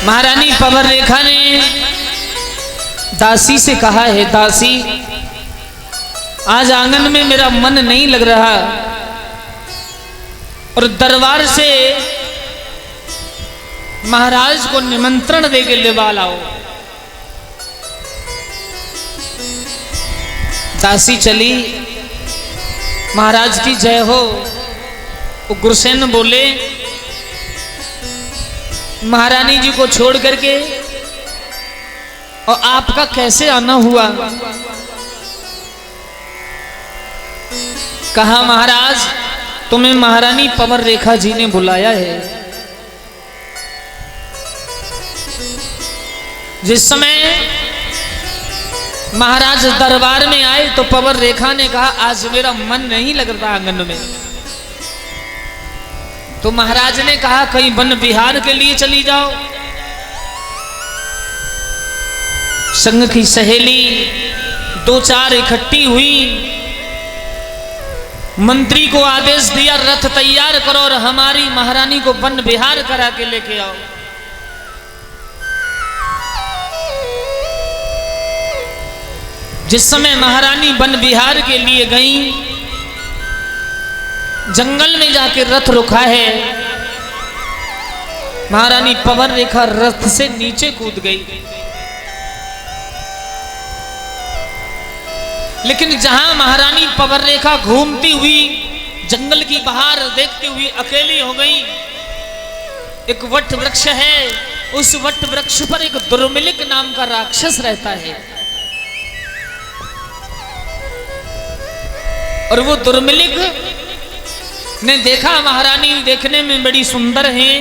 महारानी पवर रेखा ने दासी से कहा है, दासी आज आंगन में मेरा मन नहीं लग रहा और दरबार से महाराज को निमंत्रण दे के लेवा लाओ। दासी चली, महाराज की जय हो। उग्रसेन बोले, महारानी जी को छोड़ करके और आपका कैसे आना हुआ? कहा, महाराज तुम्हें महारानी पवर रेखा जी ने बुलाया है। जिस समय महाराज दरबार में आए तो पवर रेखा ने कहा, आज मेरा मन नहीं लग रहा आंगन में। तो महाराज ने कहा, कहीं वन विहार के लिए चली जाओ। संग की सहेली दो चार इकट्ठी हुई, मंत्री को आदेश दिया, रथ तैयार करो और हमारी महारानी को वन विहार करा के लेके आओ। जिस समय महारानी वन विहार के लिए गई, जंगल में जाके रथ रुका है। महारानी पवन रेखा रथ से नीचे कूद गई, लेकिन जहां महारानी पवन रेखा घूमती हुई जंगल की बाहर देखती हुई अकेली हो गई। एक वट वृक्ष है, उस वट वृक्ष पर एक दुर्मिलिक नाम का राक्षस रहता है और वो दुर्मिलिक ने देखा महारानी देखने में बड़ी सुंदर है।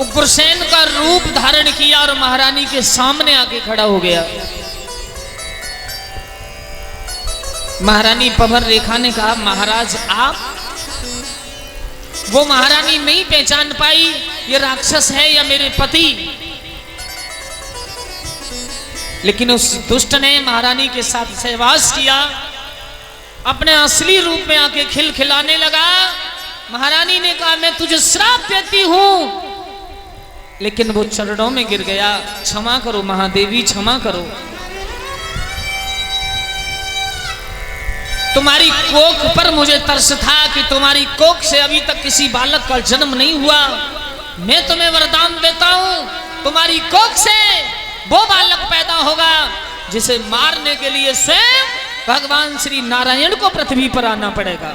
उग्रसेन का रूप धारण किया और महारानी के सामने आके खड़ा हो गया। महारानी पवन रेखा ने कहा, महाराज आप? वो महारानी नहीं पहचान पाई ये राक्षस है या मेरे पति, लेकिन उस दुष्ट ने महारानी के साथ सहवास किया, अपने असली रूप में आके खिलखिलाने लगा। महारानी ने कहा, मैं तुझे श्राप देती हूं, लेकिन वो चरणों में गिर गया। क्षमा करो महादेवी, क्षमा करो। तुम्हारी कोख पर मुझे तरस था कि तुम्हारी कोख से अभी तक किसी बालक का जन्म नहीं हुआ। मैं तुम्हें वरदान देता हूं, तुम्हारी कोख से वो बालक पैदा होगा जिसे मारने के लिए स्वयं भगवान श्री नारायण को पृथ्वी पर आना पड़ेगा।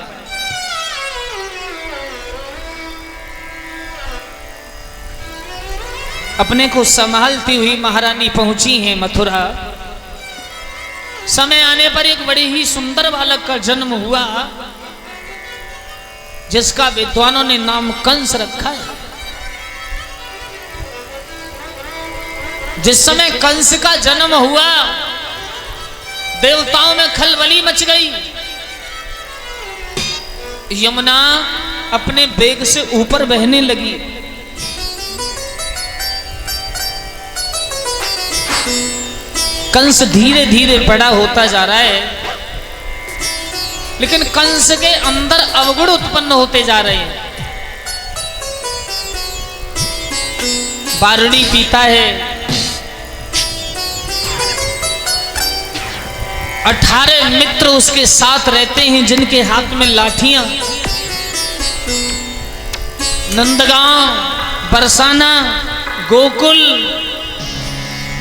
अपने को संभालती हुई महारानी पहुंची हैं मथुरा। समय आने पर एक बड़े ही सुंदर बालक का जन्म हुआ, जिसका विद्वानों ने नाम कंस रखा है। जिस समय कंस का जन्म हुआ, देवताओं में खलबली मच गई। यमुना अपने वेग से ऊपर बहने लगी। कंस धीरे धीरे बड़ा होता जा रहा है, लेकिन कंस के अंदर अवगुण उत्पन्न होते जा रहे हैं। बारुणी पीता है, 18 मित्र उसके साथ रहते हैं जिनके हाथ में लाठियां। नंदगांव, बरसाना, गोकुल,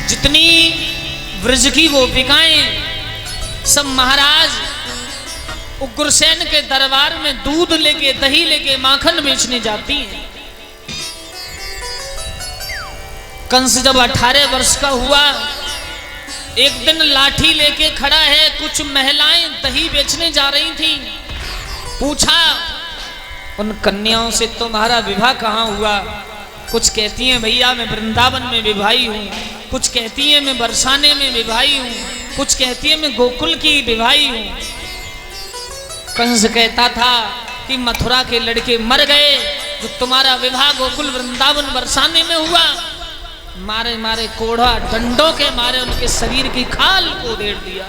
जितनी व्रज की गोपिकाएं सब महाराज उग्रसेन के दरबार में दूध लेके, दही लेके, माखन बेचने जाती हैं। कंस जब 18 वर्ष का हुआ, एक दिन लाठी लेके खड़ा है। कुछ महिलाएं दही बेचने जा रही थी। पूछा उन कन्याओं से, तुम्हारा विवाह कहाँ हुआ? कुछ कहती हैं, भैया मैं वृंदावन में विवाही हूँ। कुछ कहती है मैं बरसाने में विवाही हूँ। कुछ कहती है मैं गोकुल की विवाही हूँ। कंस कहता था कि मथुरा के लड़के मर गए, जो तुम्हारा विवाह गोकुल, वृंदावन, बरसाने में हुआ। मारे मारे कोढ़ा डंडों के मारे उनके शरीर की खाल को उधेड़ दिया।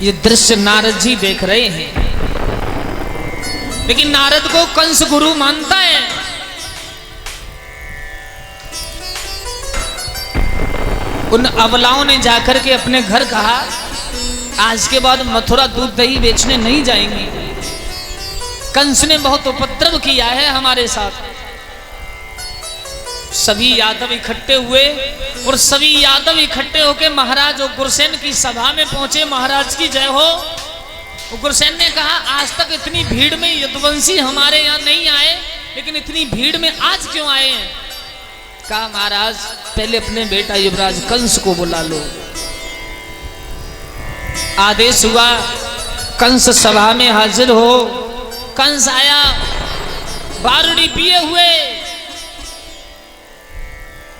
ये दृश्य नारद जी देख रहे हैं। लेकिन नारद को कंस गुरु मानता है। उन अबलाओं ने जाकर के अपने घर कहा, आज के बाद मथुरा दूध दही बेचने नहीं जाएंगे। कंस ने बहुत उपद्रव किया है हमारे साथ। सभी यादव इकट्ठे हुए और सभी यादव इकट्ठे होकर महाराज उग्रसेन की सभा में पहुंचे। महाराज की जय हो। उग्रसेन ने कहा, आज तक इतनी भीड़ में यदुवंशी हमारे यहाँ नहीं आए, लेकिन इतनी भीड़ में आज क्यों आए हैं? कहा, महाराज पहले अपने बेटा युवराज कंस को बुला लो। आदेश हुआ, कंस सभा में हाजिर हो। कंस आया, बारूदी पिए हुए।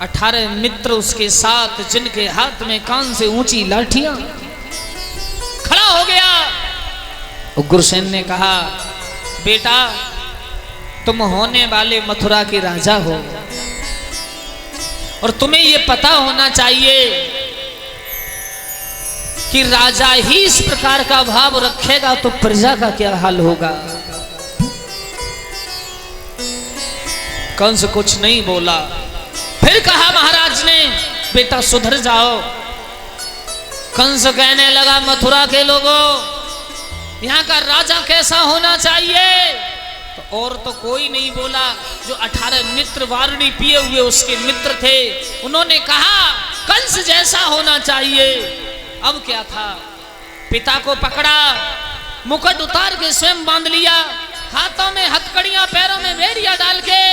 18 मित्र उसके साथ, जिनके हाथ में कान से ऊंची लाठियां। खड़ा हो गया। उग्रसेन ने कहा, बेटा तुम होने वाले मथुरा के राजा हो और तुम्हें यह पता होना चाहिए कि राजा ही इस प्रकार का भाव रखेगा तो प्रजा का क्या हाल होगा। कंस कुछ नहीं बोला। फिर कहा महाराज ने, बेटा सुधर जाओ। कंस कहने लगा, मथुरा के लोगों, यहाँ का राजा कैसा होना चाहिए? तो और तो कोई नहीं बोला। जो 18 मित्र बारूदी पिए हुए उसके मित्र थे, उन्होंने कहा कंस जैसा होना चाहिए। अब क्या था? पिता को पकड़ा, मुकुट उतार के स्वयं बांध लिया, हाथों में हथकड़ियां, पैरों में बेड़ियां डाल के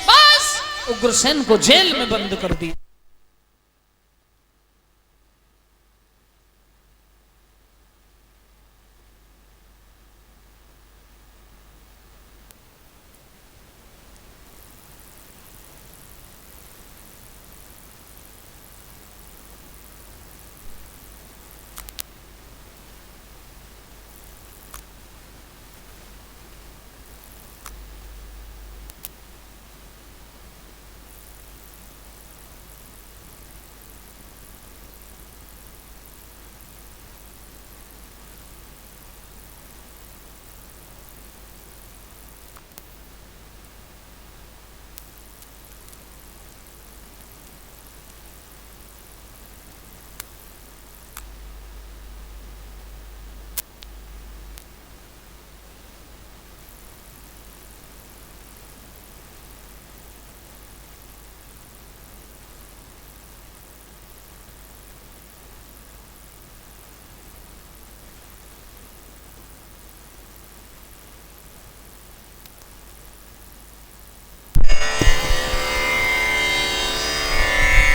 बस उग्रसेन को जेल में बंद कर दिया।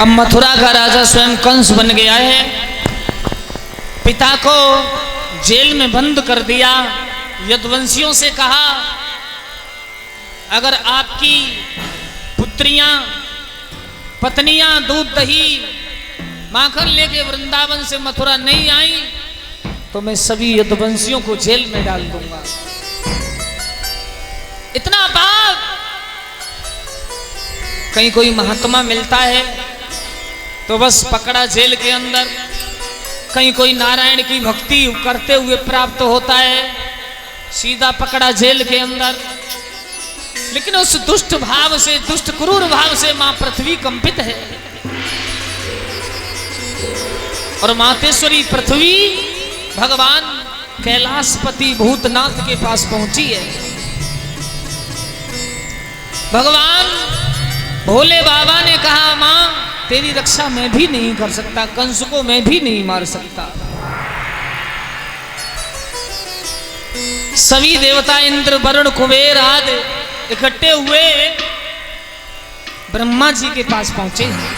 अब मथुरा का राजा स्वयं कंस बन गया है। पिता को जेल में बंद कर दिया। यदुवंशियों से कहा, अगर आपकी पुत्रियां, पत्नियां दूध दही माखन लेके वृंदावन से मथुरा नहीं आई तो मैं सभी यदुवंशियों को जेल में डाल दूंगा। इतना पाप। कहीं कोई महात्मा मिलता है तो बस पकड़ा जेल के अंदर। कहीं कोई नारायण की भक्ति करते हुए प्राप्त होता है, सीधा पकड़ा जेल के अंदर। लेकिन उस दुष्ट भाव से, दुष्ट क्रूर भाव से मां पृथ्वी कंपित है और मातेश्वरी पृथ्वी भगवान कैलाशपति भूतनाथ के पास पहुंची है। भगवान भोले बाबा ने कहा, मां तेरी रक्षा मैं भी नहीं कर सकता, कंस को मैं भी नहीं मार सकता। सभी देवता इंद्र, वरुण, कुबेर आदि इकट्ठे हुए ब्रह्मा जी के पास पहुंचे हैं।